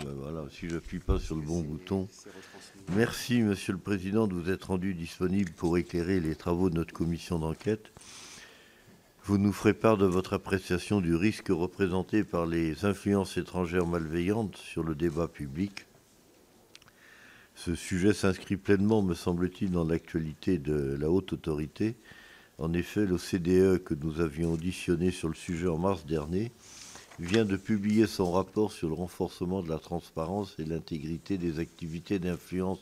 Voilà, si je n'appuie pas sur le bon bouton. Merci, Monsieur le Président, de vous être rendu disponible pour éclairer les travaux de notre commission d'enquête. Vous nous ferez part de votre appréciation du risque représenté par les influences étrangères malveillantes sur le débat public. Ce sujet s'inscrit pleinement, me semble-t-il, dans l'actualité de la haute autorité. En effet, l'OCDE, que nous avions auditionné sur le sujet en mars dernier, vient de publier son rapport sur le renforcement de la transparence et l'intégrité des activités d'influence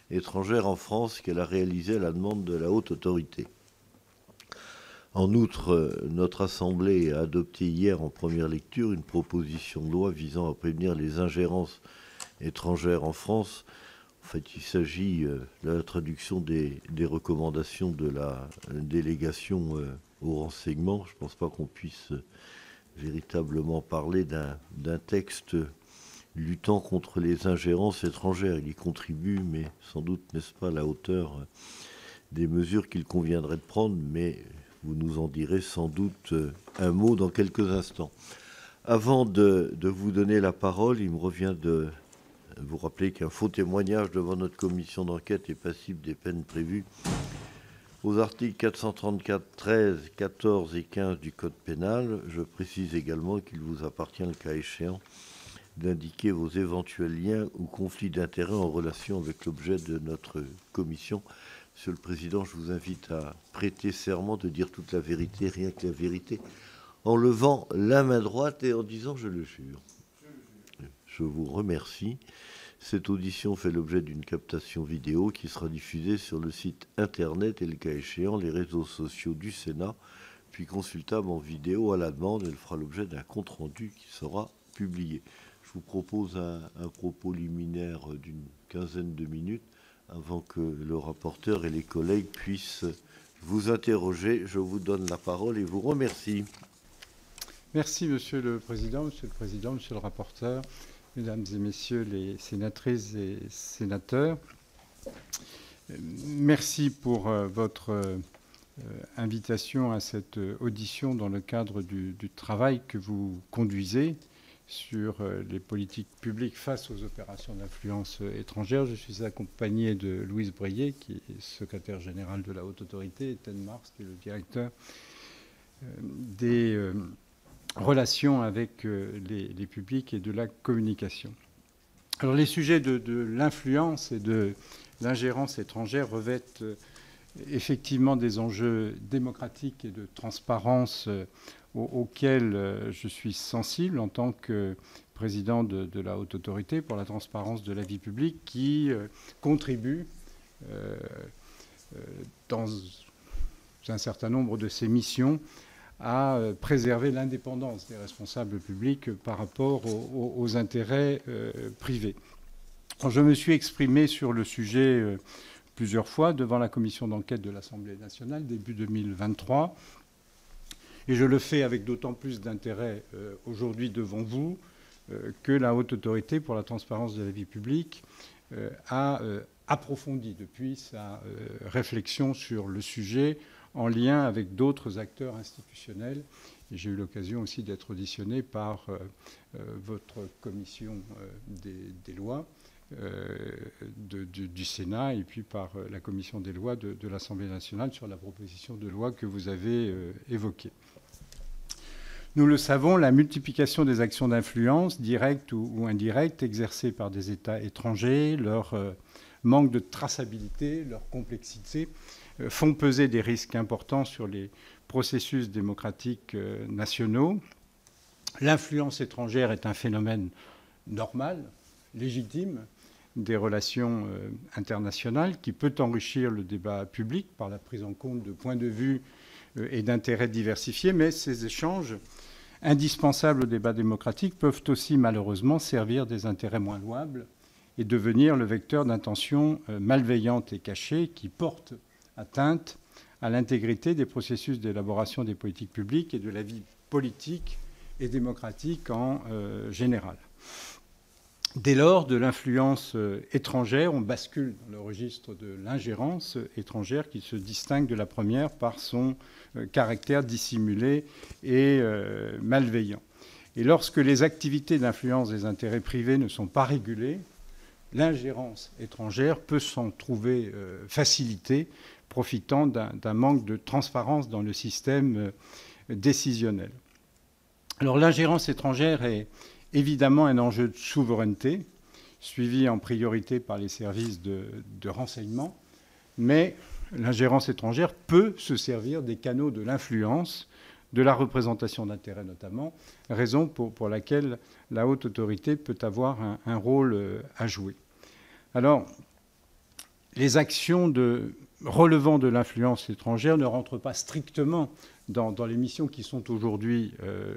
étrangère en France qu'elle a réalisé à la demande de la haute autorité. En outre, notre Assemblée a adopté hier en première lecture une proposition de loi visant à prévenir les ingérences étrangères en France. En fait, il s'agit de la traduction des recommandations de la délégation au renseignement. Je ne pense pas qu'on puisse véritablement parler d'un texte luttant contre les ingérences étrangères. Il y contribue, mais sans doute n'est-ce pas à la hauteur des mesures qu'il conviendrait de prendre, mais vous nous en direz sans doute un mot dans quelques instants. Avant de vous donner la parole, il me revient de vous rappeler qu'un faux témoignage devant notre commission d'enquête est passible des peines prévues aux articles 434, 13, 14 et 15 du Code pénal. Je précise également qu'il vous appartient, le cas échéant, d'indiquer vos éventuels liens ou conflits d'intérêts en relation avec l'objet de notre commission. Monsieur le Président, je vous invite à prêter serment de dire toute la vérité, rien que la vérité, en levant la main droite et en disant « je le jure ». Je vous remercie. Cette audition fait l'objet d'une captation vidéo qui sera diffusée sur le site internet et, le cas échéant, les réseaux sociaux du Sénat, puis consultable en vidéo à la demande. Elle fera l'objet d'un compte-rendu qui sera publié. Je vous propose un propos liminaire d'une quinzaine de minutes avant que le rapporteur et les collègues puissent vous interroger. Je vous donne la parole et vous remercie. Merci, Monsieur le Président, Monsieur le rapporteur, Mesdames et Messieurs les sénatrices et sénateurs. Merci pour votre invitation à cette audition dans le cadre du travail que vous conduisez sur les politiques publiques face aux opérations d'influence étrangère. Je suis accompagné de Louise Breillet, qui est secrétaire générale de la Haute Autorité, et Ted Mars, qui est le directeur des relations avec les publics et de la communication. Alors les sujets de l'influence et de l'ingérence étrangère revêtent effectivement des enjeux démocratiques et de transparence auxquels je suis sensible en tant que président de la Haute Autorité pour la transparence de la vie publique, qui contribue dans un certain nombre de ses missions à préserver l'indépendance des responsables publics par rapport aux intérêts privés. Alors, je me suis exprimé sur le sujet plusieurs fois devant la commission d'enquête de l'Assemblée nationale début 2023, et je le fais avec d'autant plus d'intérêt aujourd'hui devant vous que la Haute Autorité pour la transparence de la vie publique a approfondi depuis sa réflexion sur le sujet en lien avec d'autres acteurs institutionnels. Et j'ai eu l'occasion aussi d'être auditionné par votre commission des lois du Sénat et puis par la commission des lois de l'Assemblée nationale sur la proposition de loi que vous avez évoquée. Nous le savons, la multiplication des actions d'influence, directes ou indirectes, exercées par des États étrangers, leur manque de traçabilité, leur complexité, font peser des risques importants sur les processus démocratiques nationaux. L'influence étrangère est un phénomène normal, légitime, des relations internationales qui peut enrichir le débat public par la prise en compte de points de vue et d'intérêts diversifiés, mais ces échanges indispensables au débat démocratique peuvent aussi malheureusement servir des intérêts moins louables et devenir le vecteur d'intentions malveillantes et cachées qui portent atteinte à l'intégrité des processus d'élaboration des politiques publiques et de la vie politique et démocratique en général. Dès lors, de l'influence étrangère, on bascule dans le registre de l'ingérence étrangère qui se distingue de la première par son caractère dissimulé et malveillant. Et lorsque les activités d'influence des intérêts privés ne sont pas régulées, l'ingérence étrangère peut s'en trouver facilitée, profitant d'un manque de transparence dans le système décisionnel. Alors l'ingérence étrangère est évidemment un enjeu de souveraineté, suivi en priorité par les services de renseignement, mais l'ingérence étrangère peut se servir des canaux de l'influence, de la représentation d'intérêts notamment, raison pour laquelle la haute autorité peut avoir un rôle à jouer. Alors, les actions relevant de l'influence étrangère ne rentrent pas strictement dans les missions qui sont aujourd'hui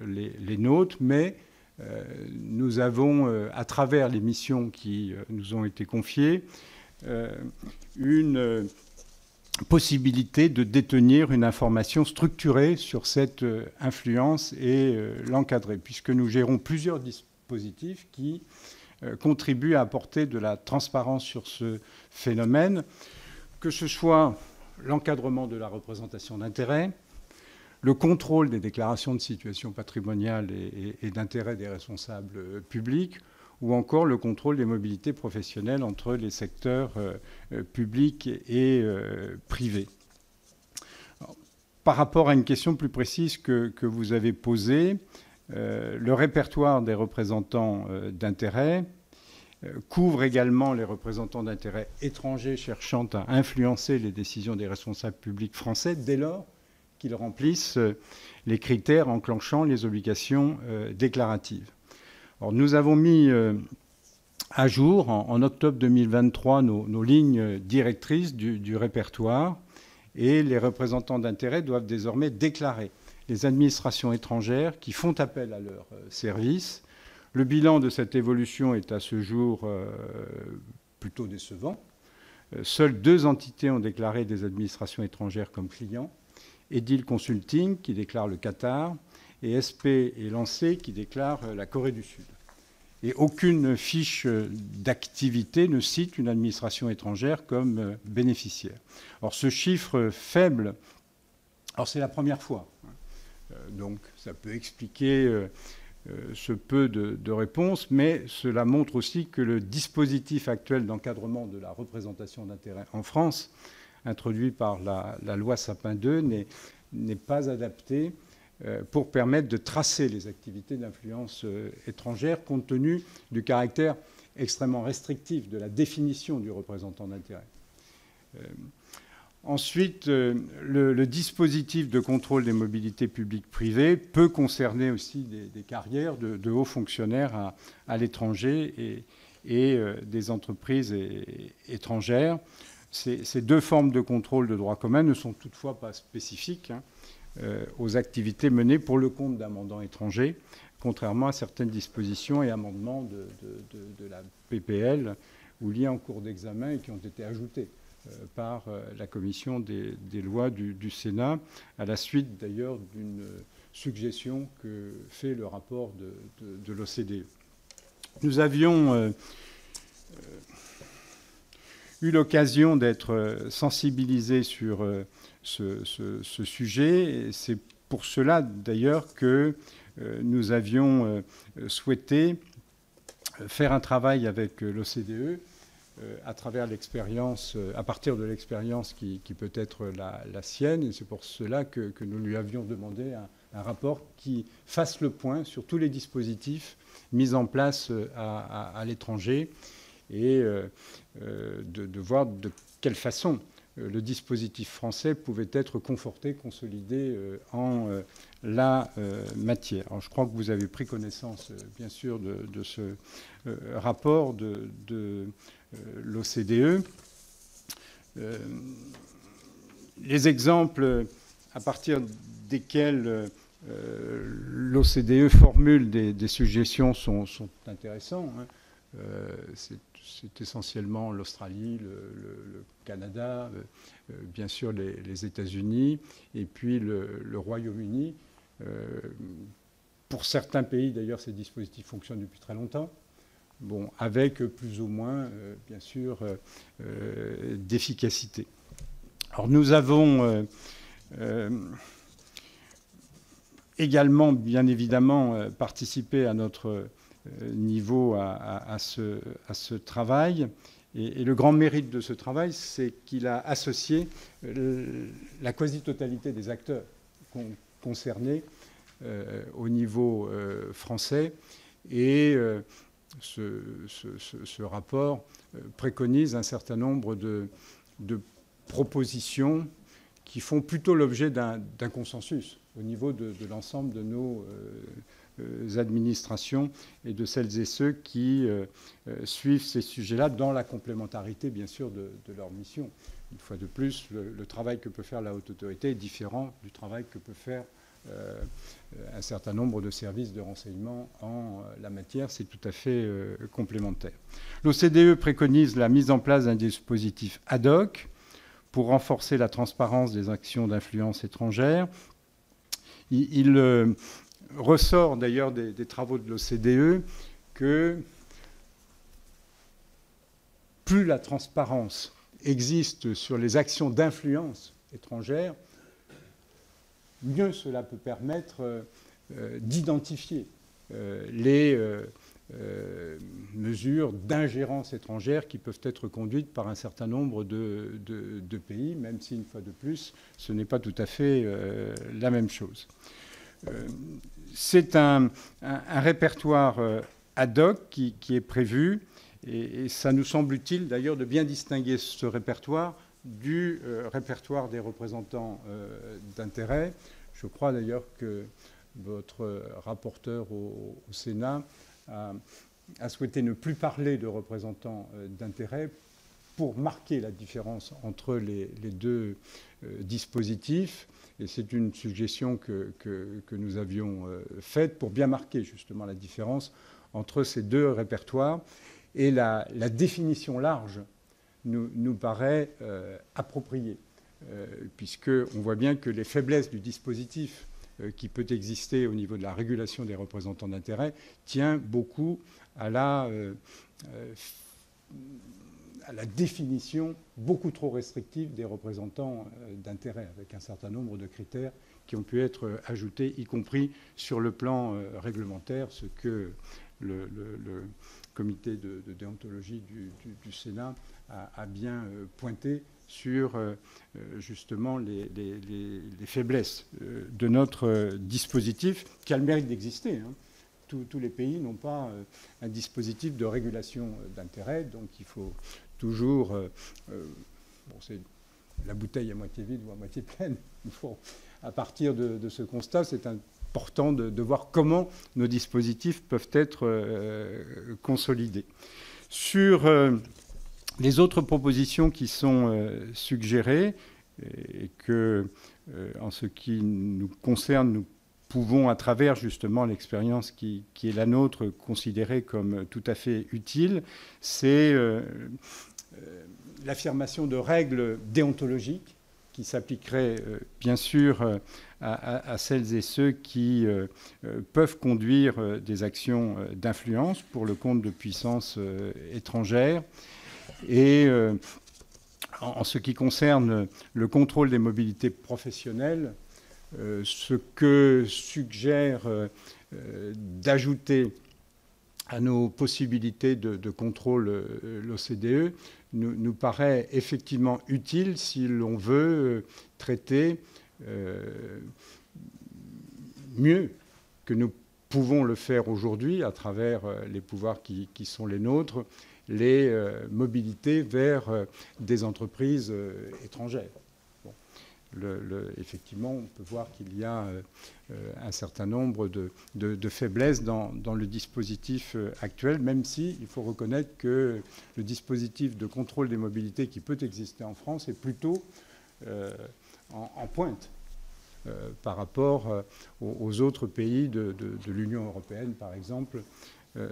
les nôtres, mais nous avons, à travers les missions qui nous ont été confiées, une possibilité de détenir une information structurée sur cette influence et l'encadrer, puisque nous gérons plusieurs dispositifs qui contribuent à apporter de la transparence sur ce phénomène, que ce soit l'encadrement de la représentation d'intérêts, le contrôle des déclarations de situation patrimoniale et d'intérêt des responsables publics, ou encore le contrôle des mobilités professionnelles entre les secteurs publics et privés. Alors, par rapport à une question plus précise que vous avez posée, le répertoire des représentants d'intérêt couvre également les représentants d'intérêts étrangers cherchant à influencer les décisions des responsables publics français dès lors qu'ils remplissent les critères enclenchant les obligations déclaratives. Alors, nous avons mis à jour, en octobre 2023, nos lignes directrices du répertoire, et les représentants d'intérêts doivent désormais déclarer les administrations étrangères qui font appel à leurs services. Le bilan de cette évolution est à ce jour plutôt décevant. Seules 2 entités ont déclaré des administrations étrangères comme clients, Edil Consulting qui déclare le Qatar, et SP et Lancé qui déclarent la Corée du Sud. Et aucune fiche d'activité ne cite une administration étrangère comme bénéficiaire. Or, ce chiffre faible, alors c'est la première fois, donc ça peut expliquer ce peu de réponses, mais cela montre aussi que le dispositif actuel d'encadrement de la représentation d'intérêts en France, introduit par la loi Sapin II, n'est pas adapté pour permettre de tracer les activités d'influence étrangère, compte tenu du caractère extrêmement restrictif de la définition du représentant d'intérêt. Ensuite, le dispositif de contrôle des mobilités publiques-privées peut concerner aussi des carrières de hauts fonctionnaires à l'étranger et des entreprises étrangères. Ces 2 formes de contrôle de droit commun ne sont toutefois pas spécifiques aux activités menées pour le compte d'un mandant étranger, contrairement à certaines dispositions et amendements de la PPL ou liés en cours d'examen et qui ont été ajoutés par la commission des lois du Sénat, à la suite d'ailleurs d'une suggestion que fait le rapport de l'OCDE. Nous avions eu l'occasion d'être sensibilisés sur ce sujet. C'est pour cela d'ailleurs que nous avions souhaité faire un travail avec l'OCDE à travers l'expérience, à partir de l'expérience qui peut être la sienne. Et c'est pour cela que nous lui avions demandé un rapport qui fasse le point sur tous les dispositifs mis en place à l'étranger et de voir de quelle façon le dispositif français pouvait être conforté, consolidé en la matière. Alors, je crois que vous avez pris connaissance, bien sûr, de ce rapport de l'OCDE. Les exemples à partir desquels l'OCDE formule des suggestions sont intéressants. C'est essentiellement l'Australie, le Canada, bien sûr les États-Unis, et puis le Royaume-Uni. Pour certains pays, d'ailleurs, ces dispositifs fonctionnent depuis très longtemps, bon, avec plus ou moins, bien sûr, d'efficacité. Alors nous avons également, bien évidemment, participé à notre niveau à ce travail. Et le grand mérite de ce travail, c'est qu'il a associé la quasi-totalité des acteurs concernés au niveau français. Et ce rapport préconise un certain nombre de propositions qui font plutôt l'objet d'un consensus au niveau de l'ensemble de nos administrations et de celles et ceux qui suivent ces sujets-là dans la complémentarité, bien sûr, de leur mission. Une fois de plus, le travail que peut faire la haute autorité est différent du travail que peut faire un certain nombre de services de renseignement en la matière. C'est tout à fait complémentaire. L'OCDE préconise la mise en place d'un dispositif ad hoc pour renforcer la transparence des actions d'influence étrangère. Il ressort d'ailleurs des travaux de l'OCDE que plus la transparence existe sur les actions d'influence étrangère, mieux cela peut permettre d'identifier les mesures d'ingérence étrangère qui peuvent être conduites par un certain nombre de pays, même si, une fois de plus, ce n'est pas tout à fait la même chose. C'est un répertoire ad hoc qui est prévu, et ça nous semble utile d'ailleurs de bien distinguer ce répertoire du répertoire des représentants d'intérêt. Je crois d'ailleurs que votre rapporteur au Sénat a souhaité ne plus parler de représentants d'intérêt pour marquer la différence entre les deux dispositifs. Et c'est une suggestion que nous avions faite pour bien marquer justement la différence entre ces deux répertoires. Et la définition large nous paraît appropriée, puisqu'on voit bien que les faiblesses du dispositif qui peut exister au niveau de la régulation des représentants d'intérêt tient beaucoup à la définition beaucoup trop restrictive des représentants d'intérêt, avec un certain nombre de critères qui ont pu être ajoutés, y compris sur le plan réglementaire, ce que le comité de déontologie du Sénat a bien pointé sur justement les faiblesses de notre dispositif, qui a le mérite d'exister. Tous les pays n'ont pas un dispositif de régulation d'intérêt, donc il faut toujours... bon, c'est la bouteille à moitié vide ou à moitié pleine. À partir de ce constat, c'est important de voir comment nos dispositifs peuvent être consolidés. Sur les autres propositions qui sont suggérées, et que, en ce qui nous concerne, nous pouvons, à travers justement l'expérience qui est la nôtre, considérer comme tout à fait utile, c'est l'affirmation de règles déontologiques qui s'appliqueraient bien sûr à celles et ceux qui peuvent conduire des actions d'influence pour le compte de puissances étrangères. Et en ce qui concerne le contrôle des mobilités professionnelles, ce que suggère d'ajouter à nos possibilités de contrôle l'OCDE nous paraît effectivement utile si l'on veut traiter mieux que nous pouvons le faire aujourd'hui à travers les pouvoirs qui sont les nôtres, les mobilités vers des entreprises étrangères. Bon. Effectivement, on peut voir qu'il y a un certain nombre de faiblesses dans le dispositif actuel, même si il faut reconnaître que le dispositif de contrôle des mobilités qui peut exister en France est plutôt en pointe par rapport aux autres pays de l'Union européenne, par exemple,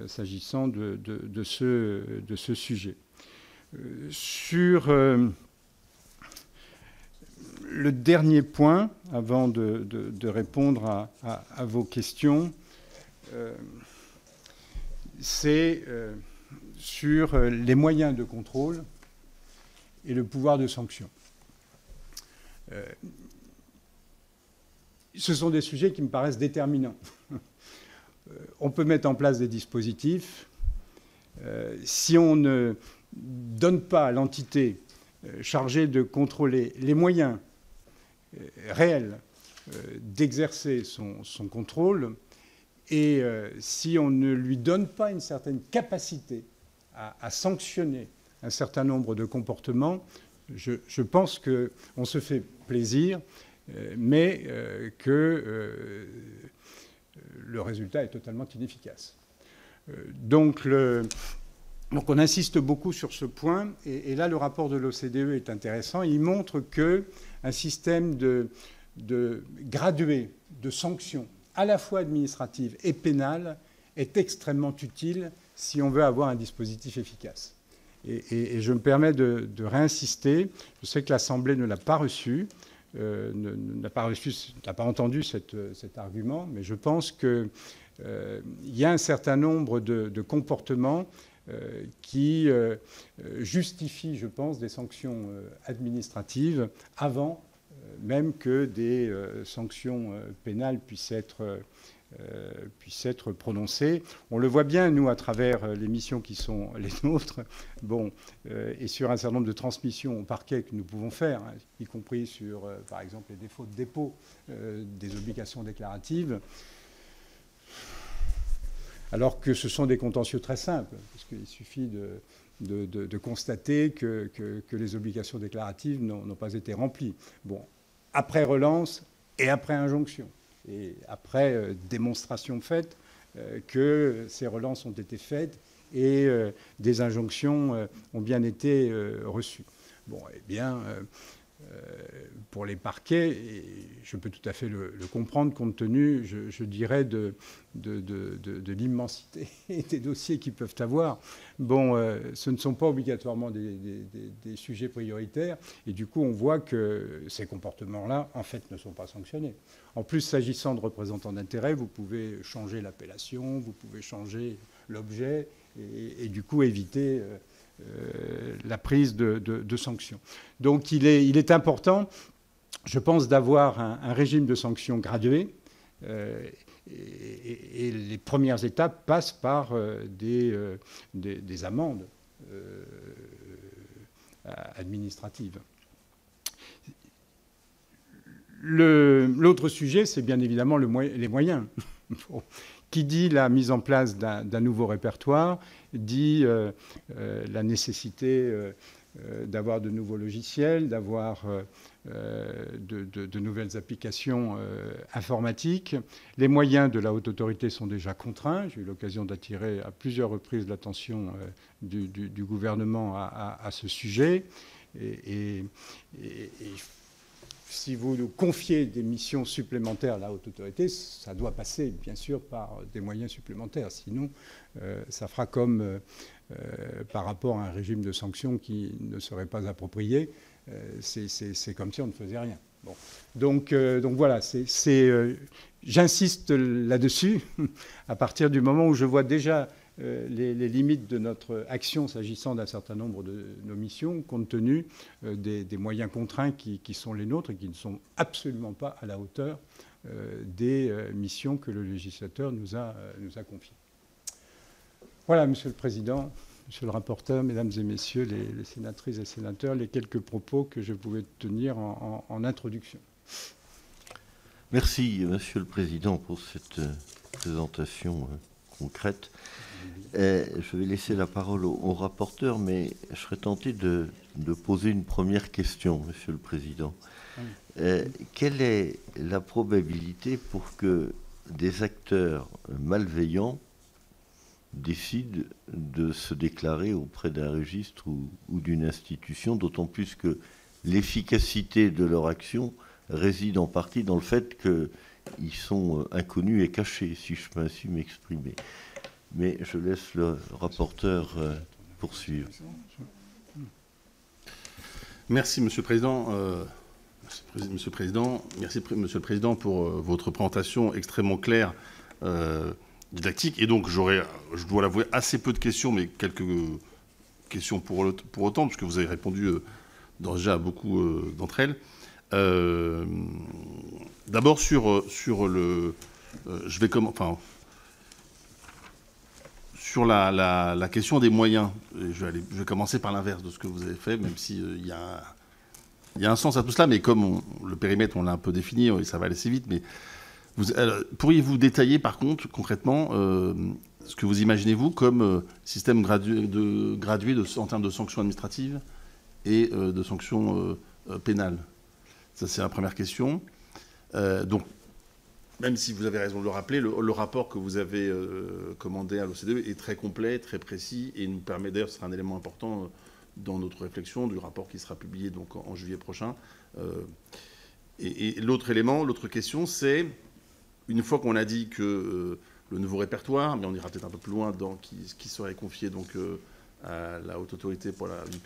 s'agissant de ce sujet. Sur le dernier point, avant de répondre à vos questions, c'est sur les moyens de contrôle et le pouvoir de sanction. ce sont des sujets qui me paraissent déterminants. On peut mettre en place des dispositifs. Si on ne donne pas à l'entité chargée de contrôler les moyens réels d'exercer son contrôle, et si on ne lui donne pas une certaine capacité à sanctionner un certain nombre de comportements, je pense qu'on se fait plaisir, mais que le résultat est totalement inefficace. Donc on insiste beaucoup sur ce point, et là le rapport de l'OCDE est intéressant. Il montre qu'un système gradué de sanctions, à la fois administratives et pénales, est extrêmement utile si on veut avoir un dispositif efficace. Et je me permets de réinsister. Je sais que l'Assemblée ne l'a pas reçu, n'a pas entendu cet argument, mais je pense qu'il y a un certain nombre de comportements qui justifient, je pense, des sanctions administratives avant même que des sanctions pénales puissent être prononcées. On le voit bien, nous, à travers les missions qui sont les nôtres, et sur un certain nombre de transmissions au parquet que nous pouvons faire, hein, y compris sur, par exemple, les défauts de dépôt des obligations déclaratives, alors que ce sont des contentieux très simples, parce qu'il suffit de constater que les obligations déclaratives n'ont pas été remplies. Après relance et après injonction, et après démonstration faite que ces relances ont été faites et des injonctions ont bien été reçues. Pour les parquets, et je peux tout à fait le comprendre, compte tenu, je dirais, de l'immensité des dossiers qu'ils peuvent avoir. Ce ne sont pas obligatoirement des sujets prioritaires, et du coup, on voit que ces comportements-là, en fait, ne sont pas sanctionnés. En plus, s'agissant de représentants d'intérêt, vous pouvez changer l'appellation, vous pouvez changer l'objet, et du coup, éviter la prise de sanctions. Donc il est important, je pense, d'avoir un régime de sanctions gradué, et les premières étapes passent par des amendes administratives. L'autre sujet, c'est bien évidemment les moyens. Qui dit la mise en place d'un nouveau répertoire, dit la nécessité d'avoir de nouveaux logiciels, d'avoir de nouvelles applications informatiques. Les moyens de la Haute Autorité sont déjà contraints. J'ai eu l'occasion d'attirer à plusieurs reprises l'attention du gouvernement à ce sujet. Et si vous nous confiez des missions supplémentaires à la Haute Autorité, ça doit passer, bien sûr, par des moyens supplémentaires. Sinon, ça fera comme par rapport à un régime de sanctions qui ne serait pas approprié. C'est comme si on ne faisait rien. Donc voilà, j'insiste là-dessus, à partir du moment où je vois déjà les limites de notre action s'agissant d'un certain nombre de nos missions, compte tenu des moyens contraints qui sont les nôtres et qui ne sont absolument pas à la hauteur des missions que le législateur nous a confiées. Voilà, Monsieur le Président, Monsieur le rapporteur, Mesdames et Messieurs les sénatrices et sénateurs, les quelques propos que je pouvais tenir en introduction. Merci, Monsieur le Président, pour cette présentation concrète. Je vais laisser la parole au rapporteur, mais je serais tenté de poser une première question, Monsieur le Président. Quelle est la probabilité pour que des acteurs malveillants décident de se déclarer auprès d'un registre ou d'une institution, d'autant plus que l'efficacité de leur action réside en partie dans le fait qu'ils sont inconnus et cachés, si je peux ainsi m'exprimer. Mais je laisse le rapporteur poursuivre. Merci, Monsieur le Président. Monsieur le Président, merci, Monsieur le Président, pour votre présentation extrêmement claire, didactique. Et donc, je dois l'avouer, assez peu de questions, mais quelques questions pour autant, parce que vous avez répondu déjà à beaucoup d'entre elles. D'abord sur le... sur la question des moyens. Je vais commencer par l'inverse de ce que vous avez fait, même s'il y a un sens à tout cela, mais comme le périmètre, on l'a un peu défini, et ça va aller assez vite, mais pourriez-vous détailler, par contre, concrètement, ce que vous imaginez, vous, comme système gradué en termes de sanctions administratives et de sanctions pénales? Ça, c'est la première question. Donc, même si vous avez raison de le rappeler, le rapport que vous avez commandé à l'OCDE est très complet, très précis, et nous permet, d'ailleurs, ce sera un élément important dans notre réflexion du rapport qui sera publié donc, en juillet prochain. Et l'autre élément, l'autre question, c'est, une fois qu'on a dit que le nouveau répertoire, mais on ira peut-être un peu plus loin dans qui serait confié donc, à la Haute Autorité pour la vie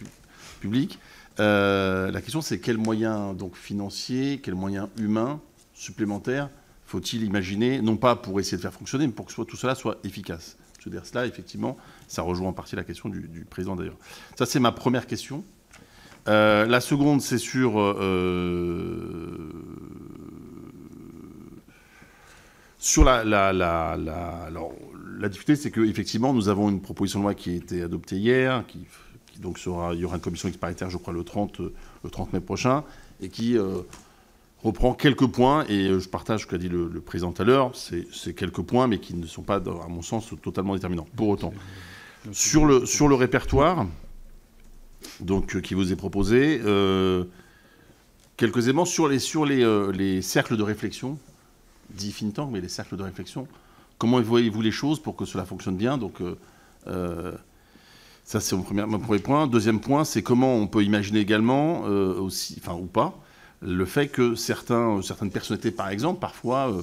publique, la question c'est quels moyens donc, financiers, quels moyens humains supplémentaires faut-il imaginer, non pas pour essayer de faire fonctionner, mais pour que tout cela soit efficace. Je veux dire, cela, effectivement, ça rejoint en partie la question du président, d'ailleurs. Ça, c'est ma première question. La seconde, c'est sur... alors, la difficulté, c'est qu'effectivement, nous avons une proposition de loi qui a été adoptée hier, donc il y aura une commission mixte paritaire, je crois, le 30 mai prochain, et qui... reprend quelques points, et je partage ce qu'a dit le président tout à l'heure, c'est quelques points, mais qui ne sont pas, à mon sens, totalement déterminants. Pour autant, sur le répertoire donc, qui vous est proposé, quelques éléments sur les cercles de réflexion, dit think tank, mais les cercles de réflexion. Comment voyez-vous les choses pour que cela fonctionne bien? Donc, ça, c'est mon premier point. Deuxième point, c'est comment on peut imaginer également, aussi, enfin, ou pas, le fait que certaines personnalités, par exemple, parfois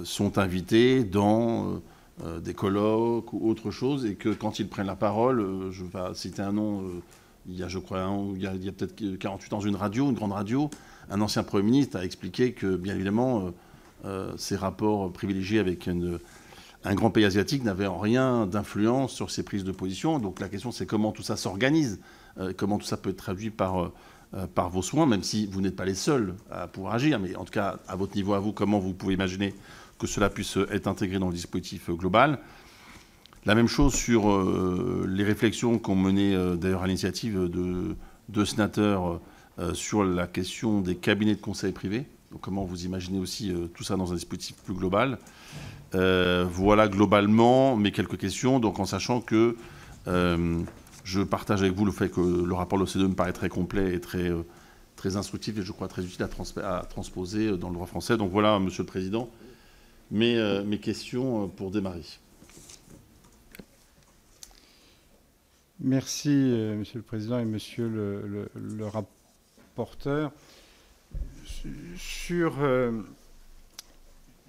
sont invitées dans des colloques ou autre chose, et que quand ils prennent la parole, je vais citer un nom, il y a peut-être 48 ans une grande radio, un ancien Premier ministre a expliqué que, bien évidemment, ces rapports privilégiés avec un grand pays asiatique n'avaient en rien d'influence sur ses prises de position. Donc la question, c'est comment tout ça s'organise, comment tout ça peut être traduit par vos soins, même si vous n'êtes pas les seuls à pouvoir agir, mais en tout cas, à votre niveau, à vous, comment vous pouvez imaginer que cela puisse être intégré dans le dispositif global. La même chose sur les réflexions qu'ont menées, d'ailleurs, à l'initiative de deux sénateurs sur la question des cabinets de conseil privés. Donc, comment vous imaginez aussi tout ça dans un dispositif plus global. Voilà globalement mes quelques questions, donc en sachant que je partage avec vous le fait que le rapport de l'OCDE me paraît très complet et très instructif et je crois très utile à transposer dans le droit français. Donc voilà, Monsieur le Président, mes questions pour démarrer. Merci, Monsieur le Président et Monsieur le rapporteur. Sur,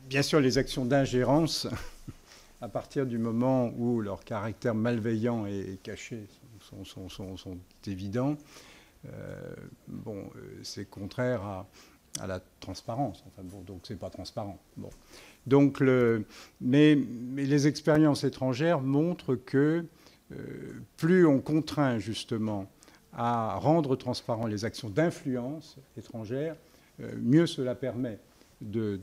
bien sûr, les actions d'ingérence, à partir du moment où leur caractère malveillant et caché sont évidents, c'est contraire à la transparence. Enfin, bon, donc, c'est pas transparent. Bon. Donc, mais les expériences étrangères montrent que plus on contraint justement à rendre transparent les actions d'influence étrangère, mieux cela permet une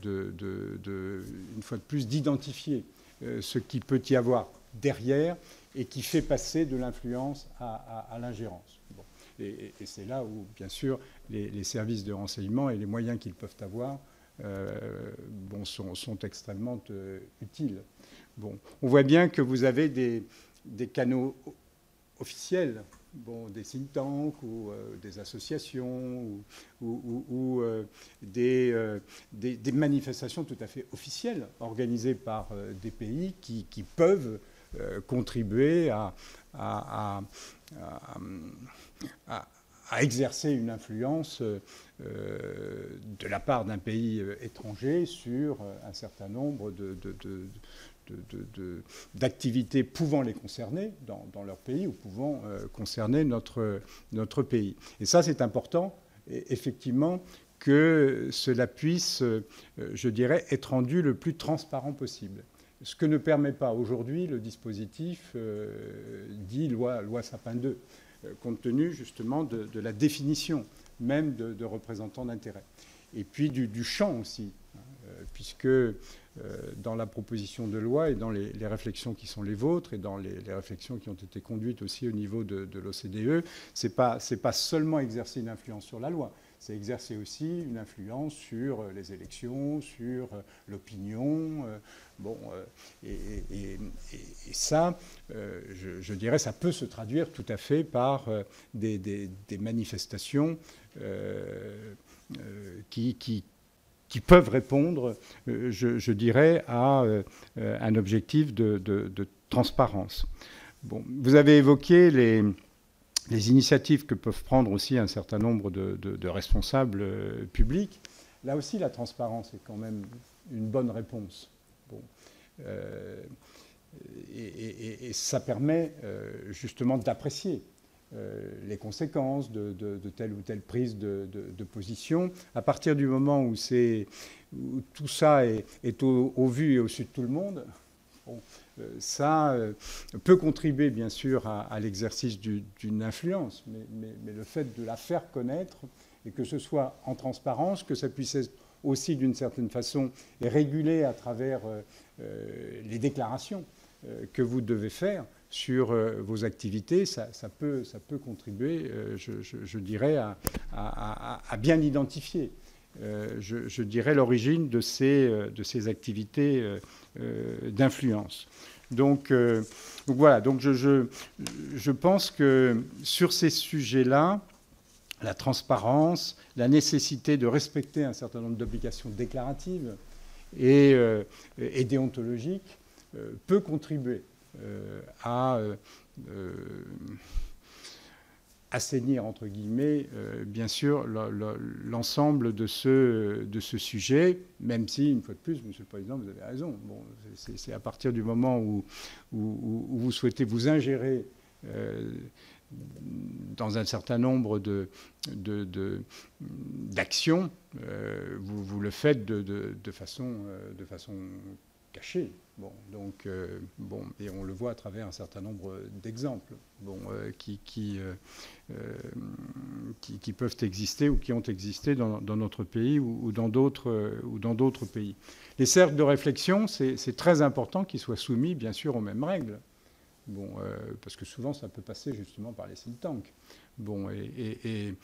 fois de plus d'identifier ce qu'il peut y avoir derrière et qui fait passer de l'influence à l'ingérence. Bon. Et c'est là où, bien sûr, les services de renseignement et les moyens qu'ils peuvent avoir sont extrêmement utiles. Bon. On voit bien que vous avez des canaux officiels, des think tanks ou des associations ou des manifestations tout à fait officielles organisées par des pays qui peuvent contribuer à exercer une influence de la part d'un pays étranger sur un certain nombre d'activités pouvant les concerner dans leur pays ou pouvant concerner notre pays. Et ça, c'est important, effectivement, que cela puisse, je dirais, être rendu le plus transparent possible. Ce que ne permet pas aujourd'hui le dispositif dit loi Sapin II, compte tenu justement de la définition même de représentants d'intérêt. Et puis du champ aussi, puisque dans la proposition de loi et dans les réflexions qui sont les vôtres et dans les réflexions qui ont été conduites aussi au niveau de l'OCDE, c'est pas seulement exercer une influence sur la loi, c'est exercer aussi une influence sur les élections, sur l'opinion. Et ça, je dirais, ça peut se traduire tout à fait par des manifestations qui peuvent répondre, je dirais, à un objectif de transparence. Bon, vous avez évoqué les initiatives que peuvent prendre aussi un certain nombre de responsables publics. Là aussi, la transparence est quand même une bonne réponse. Bon, et ça permet justement d'apprécier les conséquences de telle ou telle prise de position. À partir du moment où tout ça est au vu et au su de tout le monde, bon, ça peut contribuer bien sûr à l'exercice d'une influence, mais le fait de la faire connaître et que ce soit en transparence, que ça puisse être aussi d'une certaine façon régulé à travers les déclarations que vous devez faire sur vos activités, ça peut contribuer, je dirais, à bien identifier, je dirais, l'origine de ces activités d'influence. Donc voilà, donc je pense que sur ces sujets-là, la transparence, la nécessité de respecter un certain nombre d'obligations déclaratives et déontologiques peut contribuer à assainir, entre guillemets, bien sûr, l'ensemble de ce sujet, même si, une fois de plus, Monsieur le Président, vous avez raison. Bon, c'est à partir du moment où vous souhaitez vous ingérer dans un certain nombre d'actions, vous le faites de façon cachée. Bon, donc, et on le voit à travers un certain nombre d'exemples qui peuvent exister ou qui ont existé dans notre pays ou dans d'autres pays. Les cercles de réflexion, c'est très important qu'ils soient soumis, bien sûr, aux mêmes règles. Bon, parce que souvent, ça peut passer justement par les think tanks. Bon, et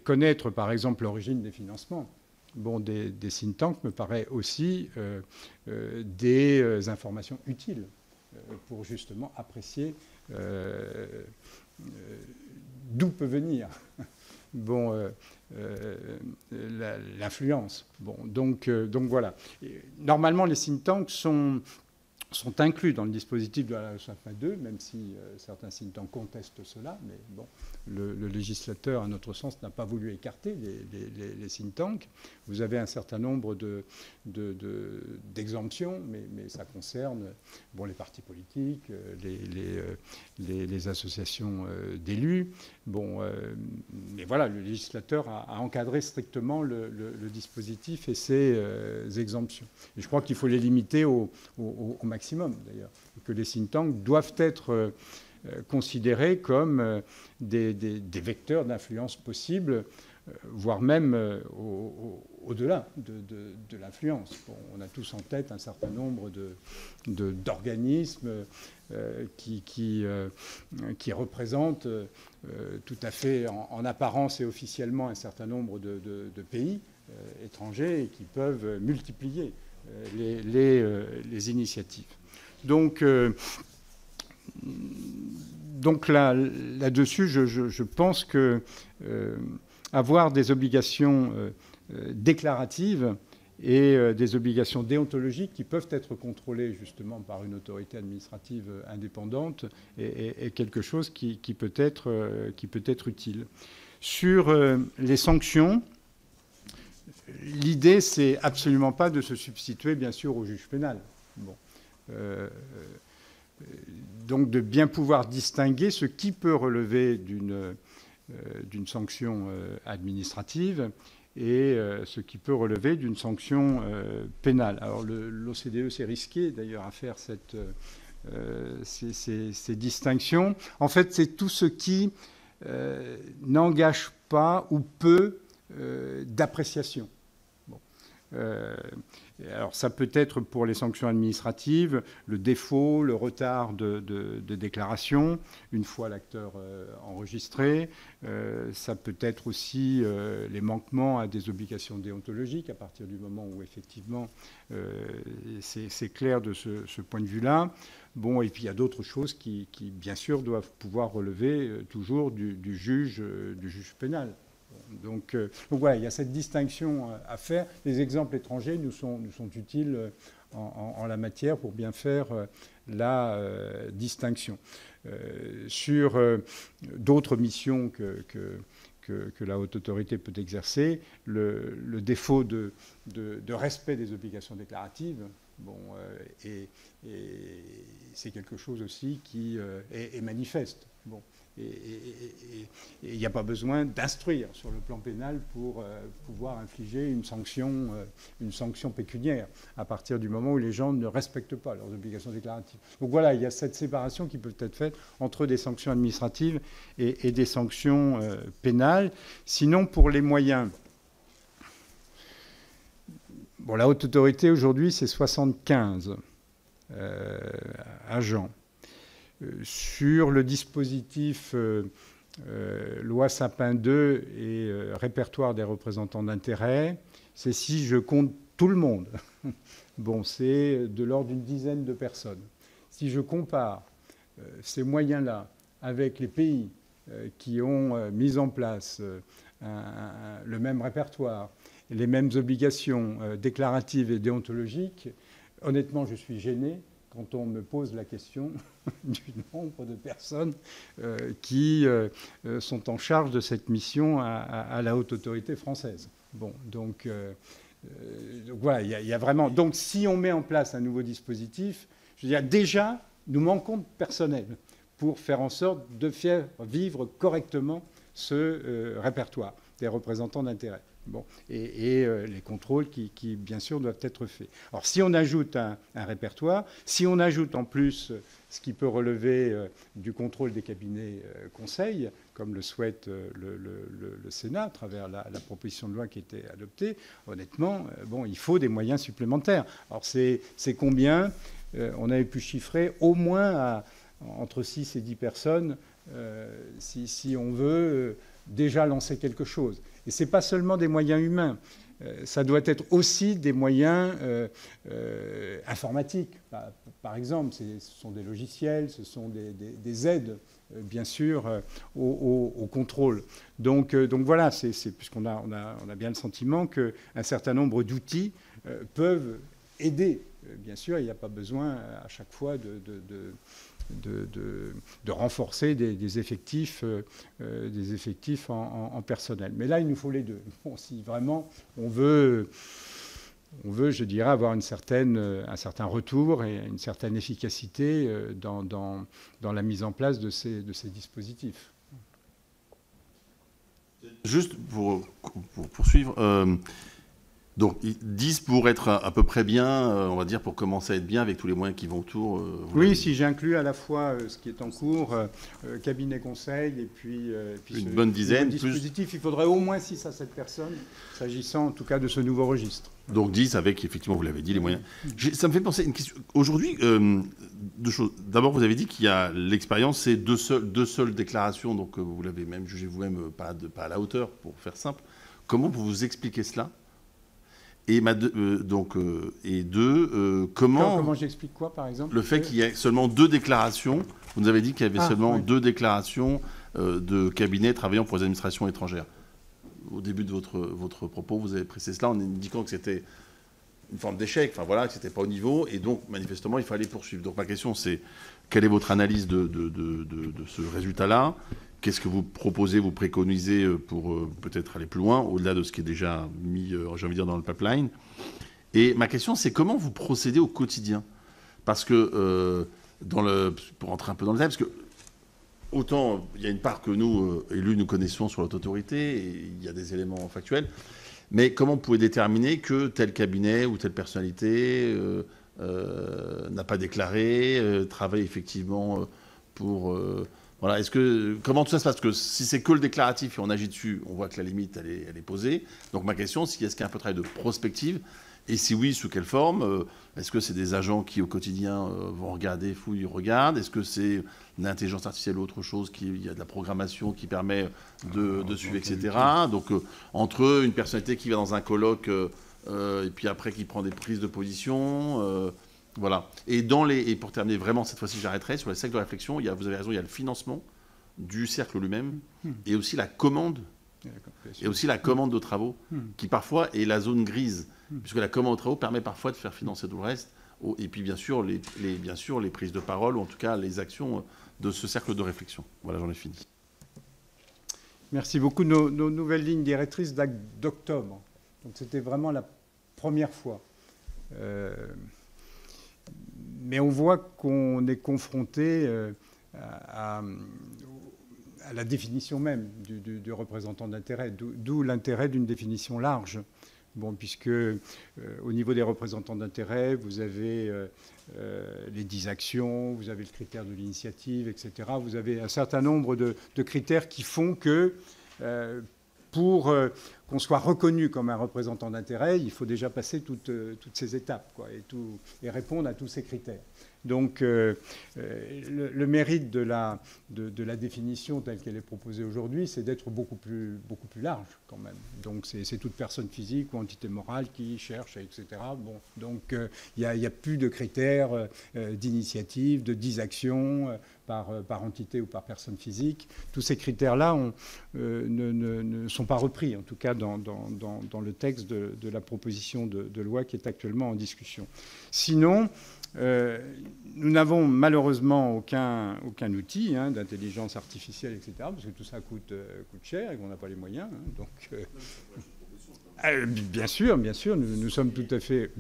connaître, par exemple, l'origine des financements. Bon, des think tanks me paraît aussi des informations utiles pour justement apprécier d'où peut venir l'influence. Bon, donc voilà. Et normalement, les think tanks sont inclus dans le dispositif de la loi 62, même si certains think tanks contestent cela, mais bon, le législateur, à notre sens, n'a pas voulu écarter les think tanks. Vous avez un certain nombre d'exemptions, mais ça concerne les partis politiques, les associations d'élus. Bon, mais voilà, le législateur a encadré strictement le dispositif et ses exemptions. Et je crois qu'il faut les limiter au maximum, d'ailleurs, et que les think tanks doivent être considérés comme des vecteurs d'influence possibles, voire même au-delà de l'influence. Bon, on a tous en tête un certain nombre d'organismes qui représentent tout à fait en apparence et officiellement un certain nombre de pays étrangers et qui peuvent multiplier les initiatives. Donc là-dessus, je pense que avoir des obligations déclaratives et des obligations déontologiques qui peuvent être contrôlées justement par une autorité administrative indépendante est quelque chose qui peut être utile. Sur les sanctions, l'idée, c'est absolument pas de se substituer, bien sûr, au juge pénal. Bon. Donc de bien pouvoir distinguer ce qui peut relever d'une sanction administrative et ce qui peut relever d'une sanction pénale. Alors l'OCDE s'est risqué d'ailleurs à faire ces distinctions. En fait, c'est tout ce qui n'engage pas ou peu d'appréciation. Bon. Alors ça peut être pour les sanctions administratives, le défaut, le retard de déclaration, une fois l'acteur enregistré. Ça peut être aussi les manquements à des obligations déontologiques à partir du moment où effectivement c'est clair de ce point de vue-là. Bon, et puis il y a d'autres choses qui, bien sûr, doivent pouvoir relever toujours du juge pénal. Donc voilà, il y a cette distinction à faire. Les exemples étrangers nous sont utiles en la matière pour bien faire la distinction. Sur d'autres missions que la haute autorité peut exercer, le défaut de respect des obligations déclaratives, bon, et c'est quelque chose aussi qui est manifeste. Bon. Et il n'y a pas besoin d'instruire sur le plan pénal pour pouvoir infliger une sanction pécuniaire à partir du moment où les gens ne respectent pas leurs obligations déclaratives. Donc voilà, il y a cette séparation qui peut être faite entre des sanctions administratives et des sanctions pénales. Sinon, pour les moyens, bon, la haute autorité aujourd'hui, c'est 75 agents. Sur le dispositif loi Sapin 2 et répertoire des représentants d'intérêt, c'est si je compte tout le monde. Bon, c'est de l'ordre d'une dizaine de personnes. Si je compare ces moyens-là avec les pays qui ont mis en place le même répertoire, les mêmes obligations déclaratives et déontologiques, honnêtement, je suis gêné quand on me pose la question du nombre de personnes qui sont en charge de cette mission à la haute autorité française. Bon, donc voilà, il y a vraiment... Donc si on met en place un nouveau dispositif, je veux dire, déjà, nous manquons de personnel pour faire en sorte de faire vivre correctement ce répertoire des représentants d'intérêt. Bon, et les contrôles qui, bien sûr, doivent être faits. Alors, si on ajoute un répertoire, si on ajoute en plus ce qui peut relever du contrôle des cabinets conseils, comme le souhaite le Sénat à travers la proposition de loi qui était adoptée, honnêtement, bon, il faut des moyens supplémentaires. Alors, c'est combien on avait pu chiffrer au moins entre 6 et 10 personnes si on veut déjà lancer quelque chose. Et ce n'est pas seulement des moyens humains, ça doit être aussi des moyens informatiques. Par exemple, ce sont des logiciels, ce sont des aides, bien sûr, au contrôle. Donc voilà, puisqu'on a bien le sentiment qu'un certain nombre d'outils peuvent aider. Bien sûr, il n'y a pas besoin à chaque fois de renforcer des effectifs en personnel. Mais là, il nous faut les deux. Bon, si vraiment on veut, je dirais, avoir un certain retour et une certaine efficacité dans la mise en place de ces dispositifs. Juste pour poursuivre... Donc 10 pour être à peu près bien, on va dire, pour commencer à être bien avec tous les moyens qui vont autour. Oui, si j'inclus à la fois ce qui est en cours, cabinet conseil, et puis une bonne dizaine. Dispositif, il faudrait au moins 6 à 7 personnes, s'agissant en tout cas de ce nouveau registre. Donc 10 avec, effectivement, vous l'avez dit, les moyens. Ça me fait penser à une question. Aujourd'hui, deux choses. D'abord, vous avez dit qu'il y a l'expérience, c'est deux seules déclarations, donc vous l'avez même jugé vous-même pas à la hauteur, pour faire simple. Comment vous expliquez cela ? Et comment j'explique quoi, par exemple ? Le fait qu'il y ait seulement 2 déclarations. Vous nous avez dit qu'il y avait seulement 2 déclarations de cabinets travaillant pour les administrations étrangères. Au début de votre propos, vous avez précisé cela en indiquant que c'était une forme d'échec, enfin voilà, que c'était pas au niveau, et donc manifestement il fallait poursuivre. Donc ma question c'est, quelle est votre analyse de ce résultat-là ? Qu'est-ce que vous proposez, vous préconisez pour peut-être aller plus loin, au-delà de ce qui est déjà mis, j'ai envie de dire, dans le pipeline ? Et ma question, c'est comment vous procédez au quotidien ? Parce que, pour entrer un peu dans le détail, parce que autant il y a une part que nous, élus, nous connaissons sur l'autre autorité, et il y a des éléments factuels, mais comment vous pouvez déterminer que tel cabinet ou telle personnalité n'a pas déclaré, travaille effectivement pour... Voilà, comment tout ça se passe? Parce que si c'est que le déclaratif et on agit dessus, on voit que la limite, elle est posée. Donc ma question, c'est est-ce qu'il y a un peu de travail de prospective? Et si oui, sous quelle forme? Est-ce que c'est des agents qui, au quotidien, vont regarder, fouillent, regardent? Est-ce que c'est une intelligence artificielle ou autre chose? Il y a de la programmation qui permet de suivre, etc. Donc, entre une personnalité qui va dans un colloque et puis après qui prend des prises de position, voilà. Et pour terminer, vraiment, cette fois-ci, j'arrêterai. Sur les cercles de réflexion, vous avez raison, il y a le financement du cercle lui-même et aussi la commande. Et aussi la commande de travaux, qui parfois est la zone grise, puisque la commande de travaux permet parfois de faire financer tout le reste. Et puis bien sûr, les prises de parole, ou en tout cas les actions de ce cercle de réflexion. Voilà, j'en ai fini. Merci beaucoup. Nos nouvelles lignes directrices datent d'octobre. Donc c'était vraiment la première fois. Mais on voit qu'on est confronté à la définition même du représentant d'intérêt, d'où l'intérêt d'une définition large. Bon, puisque au niveau des représentants d'intérêt, vous avez les 10 actions, vous avez le critère de l'initiative, etc. Vous avez un certain nombre de critères qui font que pour qu'on soit reconnu comme un représentant d'intérêt, il faut déjà passer toutes ces étapes, quoi, et répondre à tous ces critères. Donc le mérite de la définition telle qu'elle est proposée aujourd'hui, c'est d'être beaucoup plus large quand même. Donc c'est toute personne physique ou entité morale qui cherche, etc. Bon, donc il n'y a plus de critères d'initiative, de 10 actions par entité ou par personne physique. Tous ces critères-là ne sont pas repris, en tout cas dans le texte de la proposition de loi qui est actuellement en discussion. Sinon, nous n'avons malheureusement aucun outil d'intelligence artificielle, etc., parce que tout ça coûte cher et qu'on n'a pas les moyens. Donc, bien sûr, nous sommes tout à fait...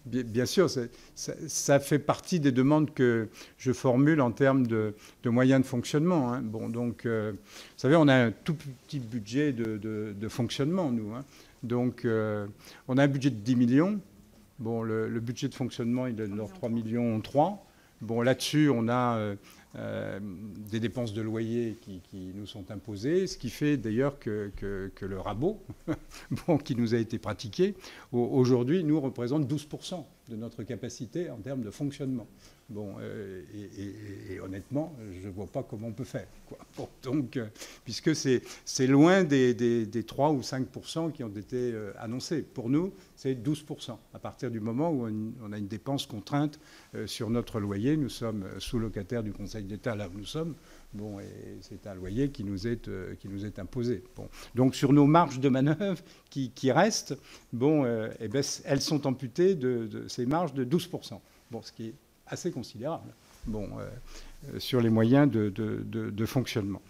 Bien sûr, ça fait partie des demandes que je formule en termes de moyens de fonctionnement. Bon, donc, vous savez, on a un tout petit budget de fonctionnement, nous. Donc, on a un budget de 10 millions. Bon, le budget de fonctionnement, il est de 3,3 millions. Bon, là-dessus, on a des dépenses de loyer qui nous sont imposées, ce qui fait d'ailleurs que le rabot qui nous a été pratiqué, aujourd'hui, nous représente 12% de notre capacité en termes de fonctionnement. Bon, et honnêtement, je ne vois pas comment on peut faire, quoi. Bon, donc, puisque c'est loin des 3 ou 5% qui ont été annoncés. Pour nous, c'est 12%. À partir du moment où on a une dépense contrainte sur notre loyer, nous sommes sous-locataires du Conseil d'État, là où nous sommes. Bon, et c'est un loyer qui nous est imposé. Bon. Donc, sur nos marges de manœuvre qui restent, bon, elles sont amputées de ces marges de 12%. Bon, ce qui est assez considérable, bon, sur les moyens de fonctionnement.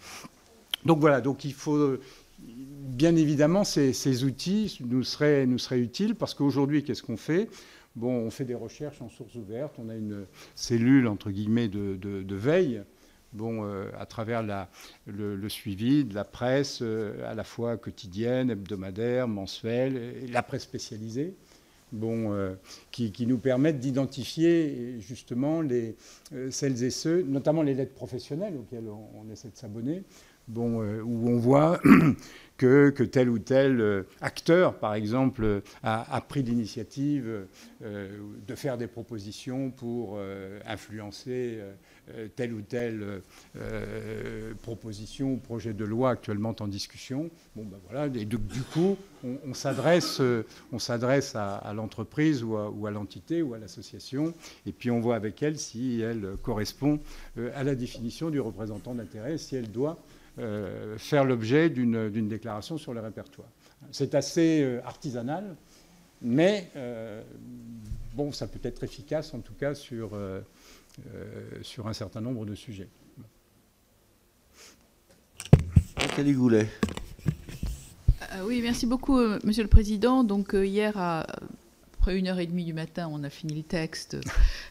Donc voilà, donc il faut, bien évidemment, ces outils nous seraient utiles, parce qu'aujourd'hui, qu'est-ce qu'on fait? Bon, on fait des recherches en source ouverte, on a une cellule, entre guillemets, de veille, bon, à travers le suivi de la presse, à la fois quotidienne, hebdomadaire, mensuelle, et la presse spécialisée. Bon, qui nous permettent d'identifier justement celles et ceux, notamment les lettres professionnelles auxquelles on essaie de s'abonner, bon, où on voit que tel ou tel acteur, par exemple, a pris l'initiative de faire des propositions pour influencer telle ou telle proposition ou projet de loi actuellement en discussion. Bon, ben voilà, et du coup, on s'adresse à l'entreprise ou à l'entité ou à l'association, et puis on voit avec elle si elle correspond à la définition du représentant d'intérêt, si elle doit faire l'objet d'une déclaration sur le répertoire. C'est assez artisanal, mais bon, ça peut être efficace en tout cas sur un certain nombre de sujets. Nathalie Goulet. Oui, merci beaucoup, Monsieur le Président. Donc hier, après 1h30 du matin, on a fini le texte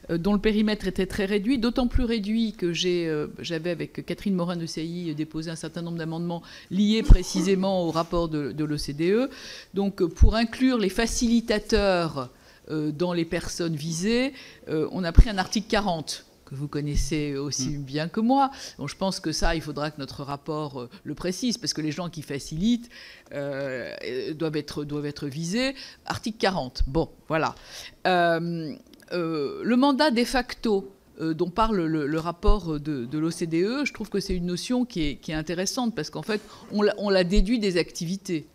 dont le périmètre était très réduit, d'autant plus réduit que j'avais, avec Catherine Morin de CI, déposé un certain nombre d'amendements liés précisément au rapport de l'OCDE. Donc pour inclure les facilitateurs dans les personnes visées, on a pris un article 40 que vous connaissez aussi bien que moi. Donc je pense que ça, il faudra que notre rapport le précise, parce que les gens qui facilitent doivent être visés. Article 40. Bon, voilà. Le mandat de facto dont parle le rapport de l'OCDE, je trouve que c'est une notion qui est intéressante, parce qu'en fait, on la déduit des activités.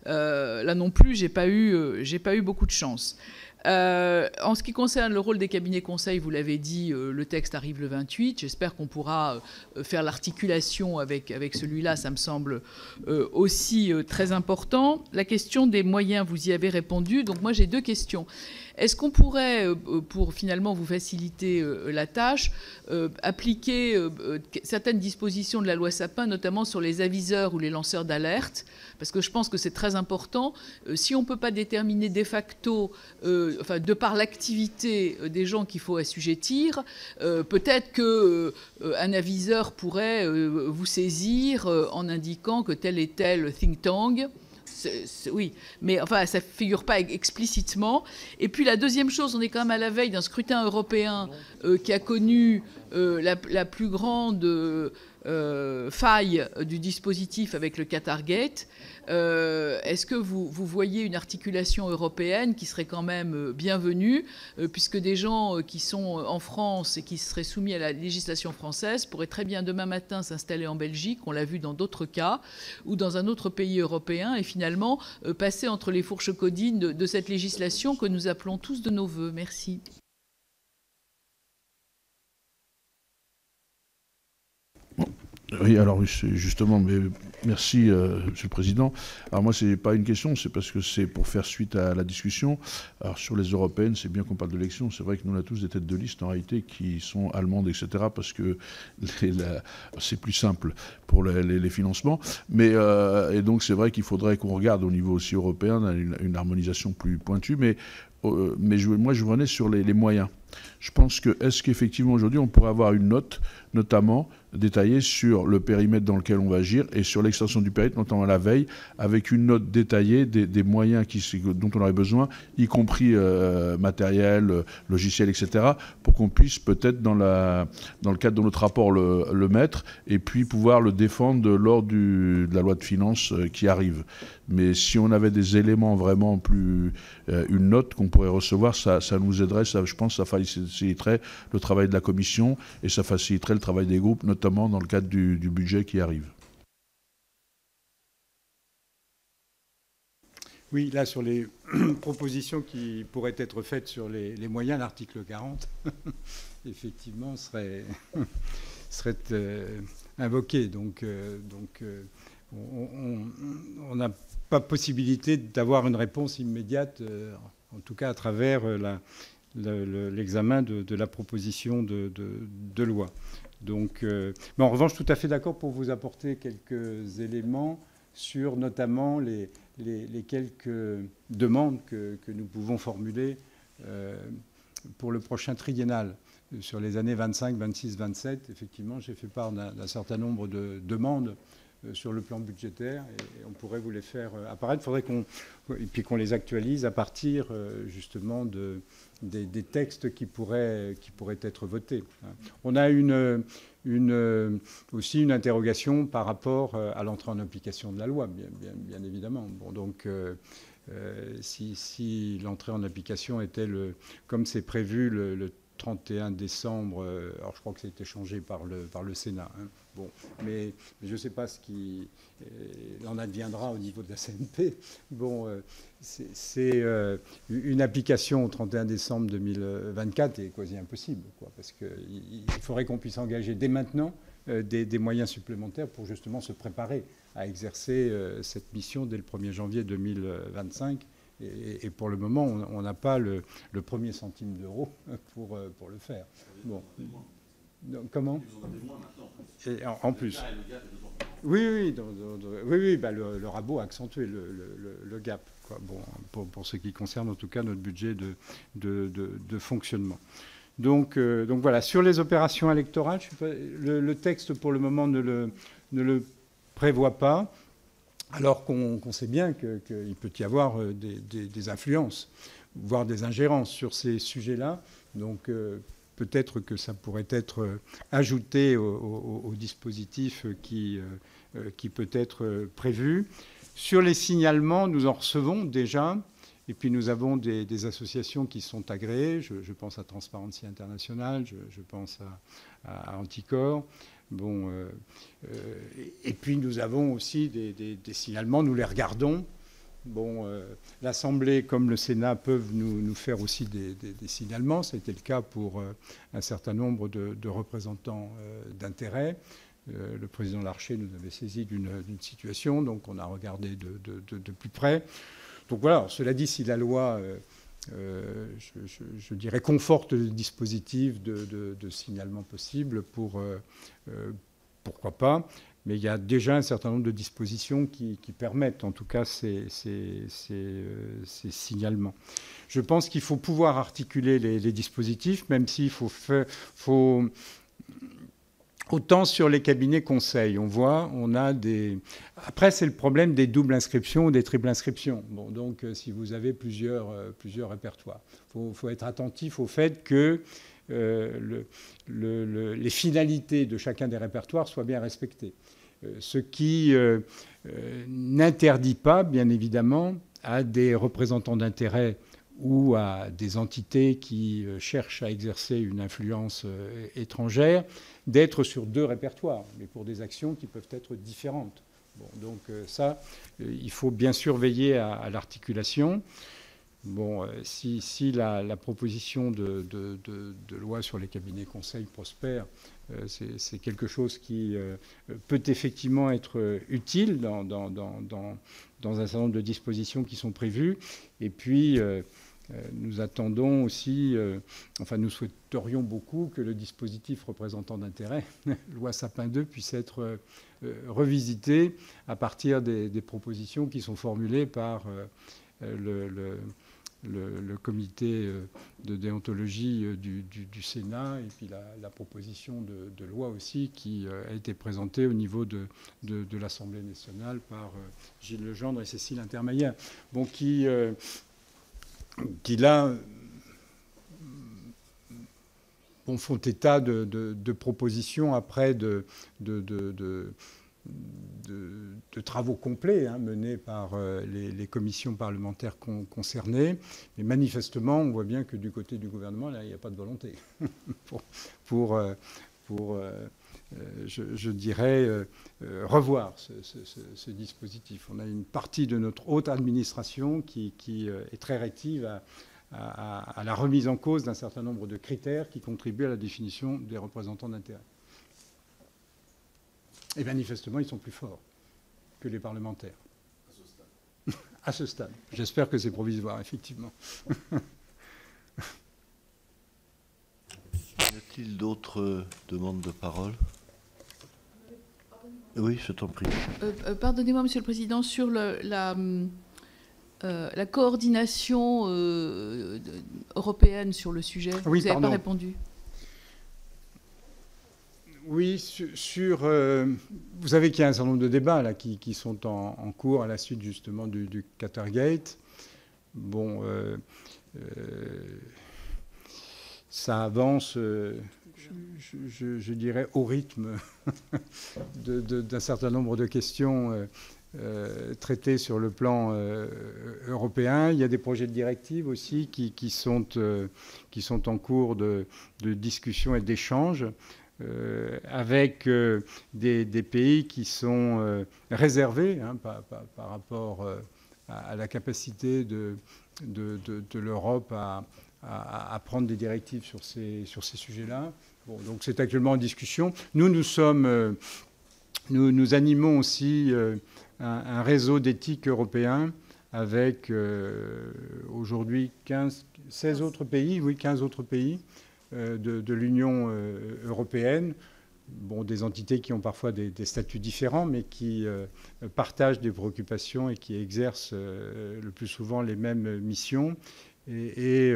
Là non plus, j'ai pas eu beaucoup de chance. En ce qui concerne le rôle des cabinets conseils, vous l'avez dit, le texte arrive le 28. J'espère qu'on pourra faire l'articulation avec celui-là. Ça me semble aussi très important. La question des moyens, vous y avez répondu. Donc moi, j'ai 2 questions. Est-ce qu'on pourrait, pour finalement vous faciliter la tâche, appliquer certaines dispositions de la loi Sapin, notamment sur les aviseurs ou les lanceurs d'alerte? Parce que je pense que c'est très important. Si on ne peut pas déterminer de facto, de par l'activité des gens qu'il faut assujettir, peut-être qu'un aviseur pourrait vous saisir en indiquant que tel et tel think tank... Oui, mais enfin, ça ne figure pas explicitement. Et puis la deuxième chose, on est quand même à la veille d'un scrutin européen qui a connu la plus grande faille du dispositif avec le Qatargate. Est-ce que vous voyez une articulation européenne qui serait quand même bienvenue, puisque des gens qui sont en France et qui seraient soumis à la législation française pourraient très bien demain matin s'installer en Belgique, on l'a vu dans d'autres cas, ou dans un autre pays européen, et finalement passer entre les fourches codines de cette législation que nous appelons tous de nos voeux. Merci. Oui, alors justement, mais merci, Monsieur le Président. Alors moi, c'est pas une question, c'est parce que c'est pour faire suite à la discussion. Alors sur les européennes, c'est bien qu'on parle de l'élection. C'est vrai que nous, on a tous des têtes de liste en réalité qui sont allemandes, etc., parce que c'est plus simple pour les financements. Mais et donc c'est vrai qu'il faudrait qu'on regarde au niveau aussi européen une harmonisation plus pointue. Mais moi, je revenais sur les moyens. Je pense que, est-ce qu'effectivement aujourd'hui on pourrait avoir une note, notamment détaillée sur le périmètre dans lequel on va agir et sur l'extension du périmètre, notamment à la veille, avec une note détaillée des moyens dont on aurait besoin, y compris matériel, logiciel, etc., pour qu'on puisse peut-être dans le cadre de notre rapport le mettre et puis pouvoir le défendre lors de la loi de finances qui arrive. Mais si on avait des éléments vraiment plus... une note qu'on pourrait recevoir, ça nous aiderait, je pense que ça faciliterait le travail de la Commission et ça faciliterait le travail des groupes, notamment dans le cadre du budget qui arrive. Oui, là, sur les propositions qui pourraient être faites sur les moyens, l'article 40, effectivement, serait invoqué. Donc on n'a pas possibilité d'avoir une réponse immédiate, en tout cas à travers l'examen de la proposition de loi. Donc, mais en revanche, tout à fait d'accord pour vous apporter quelques éléments sur notamment les quelques demandes que nous pouvons formuler pour le prochain triennal. Sur les années 25, 26, 27, effectivement, j'ai fait part d'un certain nombre de demandes sur le plan budgétaire et on pourrait vous les faire apparaître. Il faudrait qu'on les actualise à partir justement des textes qui pourraient être votés. On a aussi une interrogation par rapport à l'entrée en application de la loi, bien évidemment. Bon, donc, si l'entrée en application était, comme c'est prévu, le 31 décembre, alors je crois que ça a été changé par le Sénat. Hein. Bon, mais je ne sais pas ce qui en adviendra au niveau de la CNP. Bon, c'est une application au 31 décembre 2024 est quasi impossible, quoi, parce qu'il faudrait qu'on puisse engager dès maintenant des moyens supplémentaires pour justement se préparer à exercer cette mission dès le 1er janvier 2025. Et pour le moment, on n'a pas le premier centime d'euro pour le faire. Bon. Comment ? Et en plus. Oui, le rabot a accentué le gap, quoi. Bon, pour ce qui concerne en tout cas notre budget de fonctionnement. Donc voilà, sur les opérations électorales, le texte pour le moment ne le prévoit pas. Alors qu'on sait bien qu'il peut y avoir des influences, voire des ingérences sur ces sujets-là. Donc peut-être que ça pourrait être ajouté au dispositif qui peut être prévu. Sur les signalements, nous en recevons déjà. Et puis nous avons des associations qui sont agréées. Je pense à Transparency International, je pense à Anticor. Bon, et puis nous avons aussi des signalements, nous les regardons. Bon, l'Assemblée comme le Sénat peuvent nous faire aussi des signalements. Ça a été le cas pour un certain nombre de représentants d'intérêt. Le président Larcher nous avait saisi d'une situation, donc on a regardé de plus près. Donc voilà, cela dit, si la loi, je dirais, conforte le dispositif de signalement possible, pourquoi pas. Mais il y a déjà un certain nombre de dispositions qui permettent, en tout cas, ces signalements. Je pense qu'il faut pouvoir articuler les dispositifs, même s'il faut autant sur les cabinets conseils, on a des... Après, c'est le problème des doubles inscriptions ou des triples inscriptions. Bon, donc, si vous avez plusieurs répertoires, il faut être attentif au fait que les finalités de chacun des répertoires soient bien respectées. Ce qui n'interdit pas, bien évidemment, à des représentants d'intérêt ou à des entités qui cherchent à exercer une influence étrangère, d'être sur 2 répertoires, mais pour des actions qui peuvent être différentes. Bon, donc ça, il faut bien sûr veiller à l'articulation. Bon, si la proposition de loi sur les cabinets conseils prospère, c'est quelque chose qui peut effectivement être utile dans un certain nombre de dispositions qui sont prévues. Et puis, nous attendons aussi, nous souhaiterions beaucoup que le dispositif représentant d'intérêt, loi Sapin 2, puisse être revisité à partir des propositions qui sont formulées par le comité de déontologie du Sénat et puis la proposition de loi aussi qui a été présentée au niveau de l'Assemblée nationale par Gilles Legendre et Cécile Intermayer. Bon, qui là font état de propositions après de travaux complets menés par les commissions parlementaires concernées. Mais manifestement, on voit bien que du côté du gouvernement, là, il n'y a pas de volonté pour je dirais, revoir ce dispositif. On a une partie de notre haute administration qui est très réactive à la remise en cause d'un certain nombre de critères qui contribuent à la définition des représentants d'intérêt. Et manifestement, ils sont plus forts que les parlementaires. À ce stade. À ce stade. J'espère que c'est provisoire, effectivement. Y a-t-il d'autres demandes de parole ? Oui, je t'en prie. Pardonnez-moi, Monsieur le Président, sur la coordination européenne sur le sujet, oui, vous n'avez pas répondu. Oui, vous savez qu'il y a un certain nombre de débats là, qui sont en cours à la suite justement du Qatargate. Bon, ça avance, je dirais, au rythme d'un certain nombre de questions traitées sur le plan européen. Il y a des projets de directive aussi qui sont en cours de discussion et d'échange. Avec des pays qui sont réservés par rapport à la capacité de l'Europe à prendre des directives sur ces sujets-là. Bon, donc c'est actuellement en discussion. Nous animons aussi un réseau d'éthique européen avec aujourd'hui 15 autres pays de l'Union européenne, bon, des entités qui ont parfois des statuts différents, mais qui partagent des préoccupations et qui exercent le plus souvent les mêmes missions. Et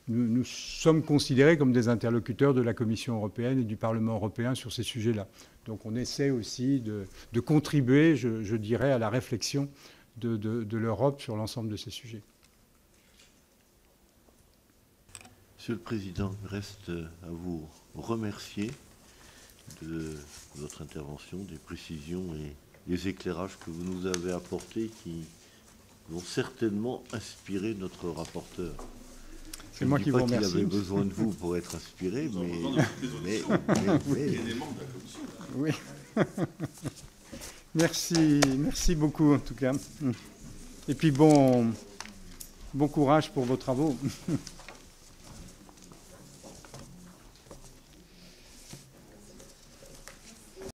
nous sommes considérés comme des interlocuteurs de la Commission européenne et du Parlement européen sur ces sujets-là. Donc on essaie aussi de contribuer, je dirais, à la réflexion de l'Europe sur l'ensemble de ces sujets. Monsieur le Président, il reste à vous remercier de votre intervention, des précisions et des éclairages que vous nous avez apportés qui vont certainement inspirer notre rapporteur. C'est moi qui vous remercie. Il avait besoin de vous pour être inspiré, mais oui. Merci beaucoup en tout cas. Et puis bon courage pour vos travaux.